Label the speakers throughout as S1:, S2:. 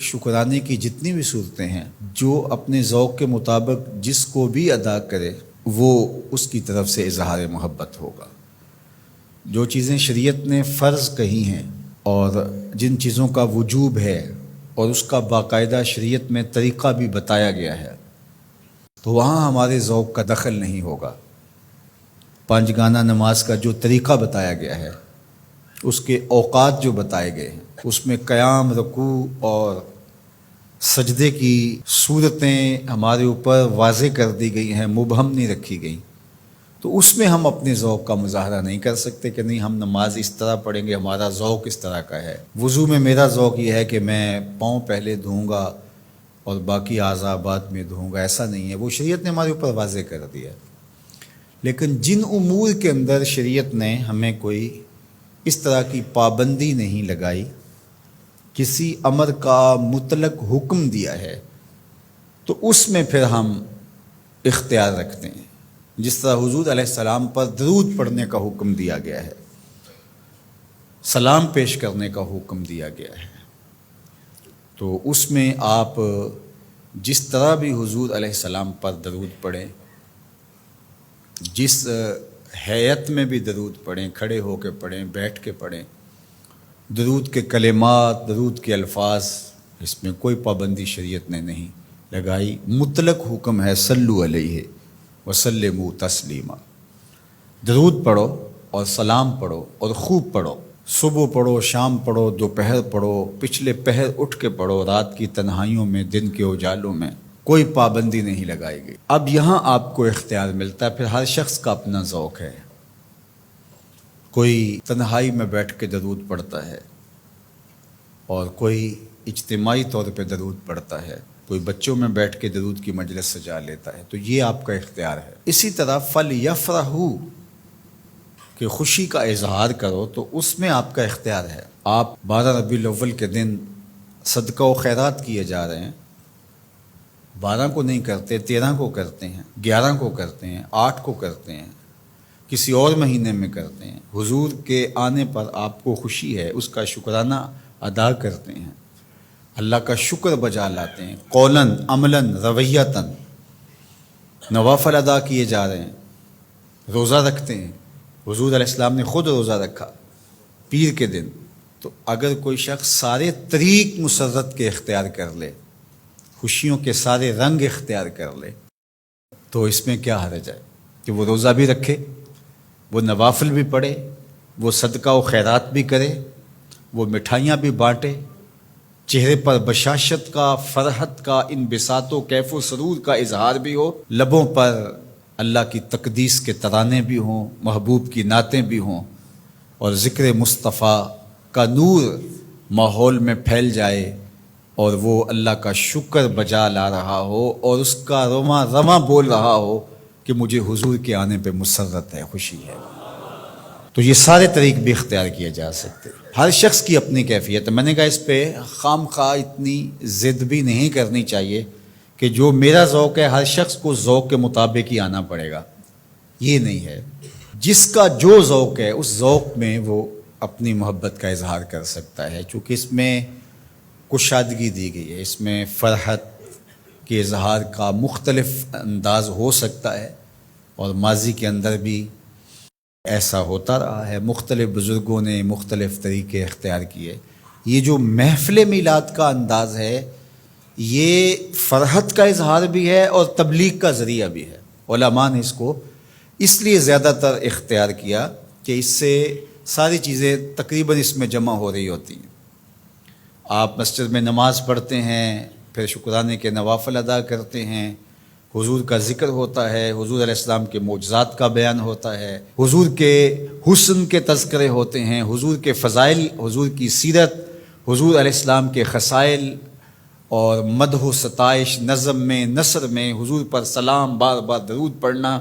S1: شکرانے کی جتنی بھی صورتیں ہیں، جو اپنے ذوق کے مطابق جس کو بھی ادا کرے وہ اس کی طرف سے اظہار محبت ہوگا۔ جو چیزیں شریعت نے فرض کہی ہیں اور جن چیزوں کا وجوب ہے اور اس کا باقاعدہ شریعت میں طریقہ بھی بتایا گیا ہے، تو وہاں ہمارے ذوق کا دخل نہیں ہوگا۔ پانچ گانہ نماز کا جو طریقہ بتایا گیا ہے، اس کے اوقات جو بتائے گئے ہیں، اس میں قیام، رکوع اور سجدے کی صورتیں ہمارے اوپر واضح کر دی گئی ہیں، مبہم نہیں رکھی گئی، تو اس میں ہم اپنے ذوق کا مظاہرہ نہیں کر سکتے کہ نہیں ہم نماز اس طرح پڑھیں گے، ہمارا ذوق اس طرح کا ہے۔ وضو میں میرا ذوق یہ ہے کہ میں پاؤں پہلے دھوؤں گا اور باقی اعضاء بعد میں دھوؤں گا، ایسا نہیں ہے، وہ شریعت نے ہمارے اوپر واضح کر دیا۔ لیکن جن امور کے اندر شریعت نے ہمیں کوئی اس طرح کی پابندی نہیں لگائی، کسی امر کا مطلق حکم دیا ہے، تو اس میں پھر ہم اختیار رکھتے ہیں۔ جس طرح حضور علیہ السلام پر درود پڑھنے کا حکم دیا گیا ہے، سلام پیش کرنے کا حکم دیا گیا ہے، تو اس میں آپ جس طرح بھی حضور علیہ السلام پر درود پڑھیں، جس ہیئت میں بھی درود پڑھیں، کھڑے ہو کے پڑھیں، بیٹھ کے پڑھیں، درود کے کلمات، درود کے الفاظ، اس میں کوئی پابندی شریعت نے نہیں لگائی۔ مطلق حکم ہے صلو علیہ وسلموا تسلیما، درود پڑھو اور سلام پڑھو اور خوب پڑھو، صبح پڑھو، شام پڑھو، دوپہر پڑھو، پچھلے پہر اٹھ کے پڑھو، رات کی تنہائیوں میں، دن کے اجالوں میں، کوئی پابندی نہیں لگائی گئی۔ اب یہاں آپ کو اختیار ملتا ہے، پھر ہر شخص کا اپنا ذوق ہے۔ کوئی تنہائی میں بیٹھ کے درود پڑھتا ہے اور کوئی اجتماعی طور پہ درود پڑھتا ہے، کوئی بچوں میں بیٹھ کے درود کی مجلس سجا لیتا ہے، تو یہ آپ کا اختیار ہے۔ اسی طرح فَلْيَفْرَحُوا کہ خوشی کا اظہار کرو، تو اس میں آپ کا اختیار ہے۔ آپ 12 ربیع الاول کے دن صدقہ و خیرات کیے جا رہے ہیں، 12 کو نہیں کرتے، 13 کو کرتے ہیں، 11 کو کرتے ہیں، 8 کو کرتے ہیں، کسی اور مہینے میں کرتے ہیں، حضور کے آنے پر آپ کو خوشی ہے، اس کا شکرانہ ادا کرتے ہیں، اللہ کا شکر بجا لاتے ہیں، قولاً، عملاً، رویتاً، نوافل ادا کیے جا رہے ہیں، روزہ رکھتے ہیں۔ حضور علیہ السلام نے خود روزہ رکھا پیر کے دن، تو اگر کوئی شخص سارے طریق مسرت کے اختیار کر لے، خوشیوں کے سارے رنگ اختیار کر لے، تو اس میں کیا حرج ہے کہ وہ روزہ بھی رکھے، وہ نوافل بھی پڑھے، وہ صدقہ و خیرات بھی کرے، وہ مٹھائیاں بھی بانٹے، چہرے پر بشاشت کا، فرحت کا، انبساط و کیف و سرور کا اظہار بھی ہو، لبوں پر اللہ کی تقدیس کے ترانے بھی ہوں، محبوب کی نعتیں بھی ہوں، اور ذکر مصطفیٰ کا نور ماحول میں پھیل جائے، اور وہ اللہ کا شکر بجا لا رہا ہو اور اس کا رواں رواں بول رہا ہو کہ مجھے حضور کے آنے پہ مسرت ہے، خوشی ہے، تو یہ سارے طریق بھی اختیار کیے جا سکتے۔ ہر شخص کی اپنی کیفیت ہے۔ میں نے کہا اس پہ خام خواہ اتنی ضد بھی نہیں کرنی چاہیے کہ جو میرا ذوق ہے ہر شخص کو ذوق کے مطابق ہی آنا پڑے گا، یہ نہیں ہے۔ جس کا جو ذوق ہے اس ذوق میں وہ اپنی محبت کا اظہار کر سکتا ہے، چونکہ اس میں کشادگی دی گئی ہے، اس میں فرحت کے اظہار کا مختلف انداز ہو سکتا ہے، اور ماضی کے اندر بھی ایسا ہوتا رہا ہے، مختلف بزرگوں نے مختلف طریقے اختیار کیے۔ یہ جو محفل میلاد کا انداز ہے، یہ فرحت کا اظہار بھی ہے اور تبلیغ کا ذریعہ بھی ہے۔ علماء نے اس کو اس لیے زیادہ تر اختیار کیا کہ اس سے ساری چیزیں تقریباً اس میں جمع ہو رہی ہوتی ہیں۔ آپ مسجد میں نماز پڑھتے ہیں، پھر شکرانے کے نوافل ادا کرتے ہیں، حضور کا ذکر ہوتا ہے، حضور علیہ السلام کے معجزات کا بیان ہوتا ہے، حضور کے حسن کے تذکرے ہوتے ہیں، حضور کے فضائل، حضور کی سیرت، حضور علیہ السلام کے خصائل، اور مدح و ستائش، نظم میں، نثر میں حضور پر سلام، بار بار درود پڑھنا،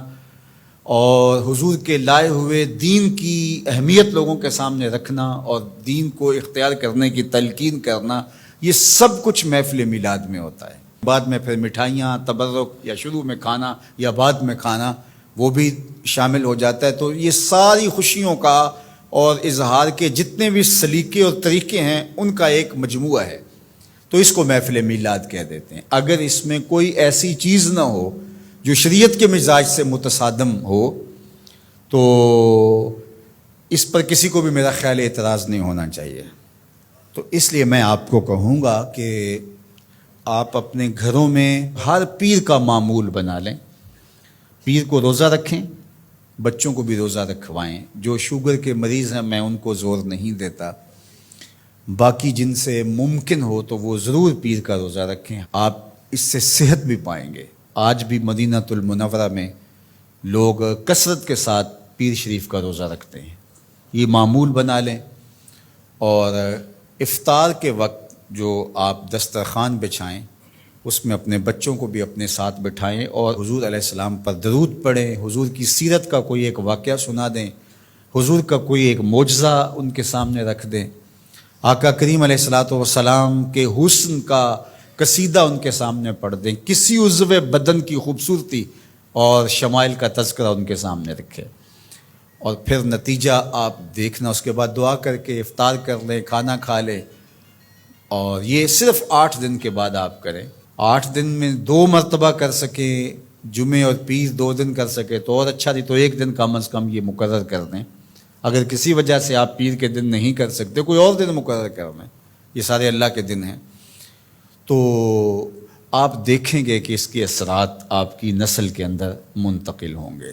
S1: اور حضور کے لائے ہوئے دین کی اہمیت لوگوں کے سامنے رکھنا اور دین کو اختیار کرنے کی تلقین کرنا، یہ سب کچھ محفل میلاد میں ہوتا ہے۔ بعد میں پھر مٹھائیاں، تبرک، یا شروع میں کھانا یا بعد میں کھانا، وہ بھی شامل ہو جاتا ہے۔ تو یہ ساری خوشیوں کا اور اظہار کے جتنے بھی سلیقے اور طریقے ہیں ان کا ایک مجموعہ ہے۔ تو اس کو محفل میلاد کہہ دیتے ہیں۔ اگر اس میں کوئی ایسی چیز نہ ہو جو شریعت کے مزاج سے متصادم ہو تو اس پر کسی کو بھی میرا خیال اعتراض نہیں ہونا چاہیے۔ تو اس لیے میں آپ کو کہوں گا کہ آپ اپنے گھروں میں ہر پیر کا معمول بنا لیں، پیر کو روزہ رکھیں، بچوں کو بھی روزہ رکھوائیں۔ جو شوگر کے مریض ہیں میں ان کو زور نہیں دیتا، باقی جن سے ممکن ہو تو وہ ضرور پیر کا روزہ رکھیں، آپ اس سے صحت بھی پائیں گے۔ آج بھی مدینہ المنورہ میں لوگ کثرت کے ساتھ پیر شریف کا روزہ رکھتے ہیں، یہ معمول بنا لیں۔ اور افطار کے وقت جو آپ دسترخوان بچھائیں اس میں اپنے بچوں کو بھی اپنے ساتھ بٹھائیں اور حضور علیہ السلام پر درود پڑھیں، حضور کی سیرت کا کوئی ایک واقعہ سنا دیں، حضور کا کوئی ایک معجزہ ان کے سامنے رکھ دیں، آقا کریم علیہ الصلوۃ والسلام کے حسن کا قصیدہ ان کے سامنے پڑھ دیں، کسی عضو بدن کی خوبصورتی اور شمائل کا تذکرہ ان کے سامنے رکھیں، اور پھر نتیجہ آپ دیکھنا۔ اس کے بعد دعا کر کے افطار کر لیں، کھانا کھا لیں، اور یہ صرف 8 دن کے بعد آپ کریں۔ 8 دن میں 2 مرتبہ کر سکیں، جمعے اور پیر 2 دن کر سکے تو اور اچھا، نہیں تو 1 دن کم از کم یہ مقرر کر دیں۔ اگر کسی وجہ سے آپ پیر کے دن نہیں کر سکتے، کوئی اور دن مقرر کر دیں، یہ سارے اللہ کے دن ہیں، تو آپ دیکھیں گے کہ اس کے اثرات آپ کی نسل کے اندر منتقل ہوں گے۔